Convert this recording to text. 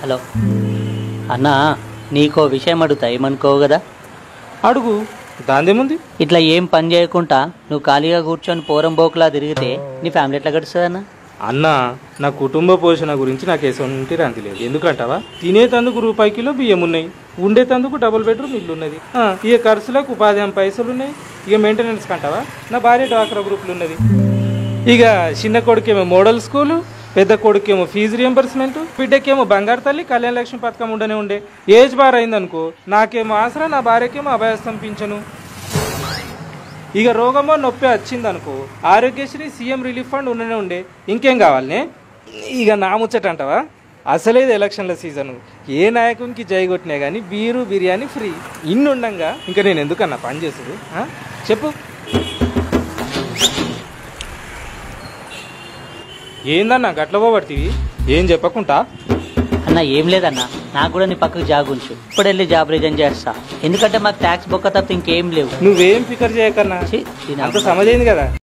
Hello అన్నా, నీకో విషయం అడుగుతా, ఏమనుకోవు కదా? అడుగు, దాందేముంది? ఇట్లా ఏం పని చేయకుండా నువ్వు ఖాళీగా కూర్చొని పోరం బోకులా తిరిగితే నీ ఫ్యామిలీ ఎట్లా గడుస్తుంది అన్న? అన్నా, నా కుటుంబ పోషణ గురించి నాకు ఎటువంటి రాంతి లేదు. ఎందుకంటావా, తినేతందుకు రూపాయి కిలో బియ్యం ఉన్నాయి, ఉండేతందుకు డబుల్ బెడ్రూమ్ ఇల్లు ఉన్నది, ఇక ఖర్చులకు ఉపాధి పైసలు ఉన్నాయి, ఇక మెయింటెనెన్స్ కంటావా నా భార్య డ్వాక్రా గ్రూపులు ఉన్నది, ఇక చిన్న కొడుకేమో మోడల్ స్కూలు, పెద్ద కొడుకేమో ఫీజు రియంబర్స్మెంట్, బిడ్డకేమో బంగారు తల్లి కళ్యాణ లక్ష్మి పథకం ఉండే ఏజ్ బార్ అయిందనుకో నాకేమో ఆసరా, నా భార్యకేమో అభయస్థం పింఛను, ఇక రోగమో నొప్పి వచ్చిందనుకో ఆరోగ్యశ్రీ సీఎం రిలీఫ్ ఫండ్ ఉండే. ఇంకేం కావాలనే? ఇక నా ముచ్చట అంటావా, అసలేదు ఎలక్షన్ల సీజను, ఏ నాయకునికి జై కొట్టినా కానీ బీరు బిర్యానీ ఫ్రీ. ఇన్ని ఉండంగా ఇంకా నేను ఎందుకన్నా పని చేసుడు? చెప్పు, ఏందన్నా గట్ల పోబడుతీవి? ఏం చెప్పకుంటా? అన్న ఏం లేదన్నా, నాకు కూడా నీ పక్కకు జాబ్ ఉంచు, ఇప్పుడు వెళ్ళి జాబ్ రిజైన్ చేస్తా. ఎందుకంటే మాకు ట్యాక్స్ బొక్క తప్ప ఇంకేం లేవు. నువ్వేం ఫికర్ చేయకన్నా, అంత సమజైంది కదా.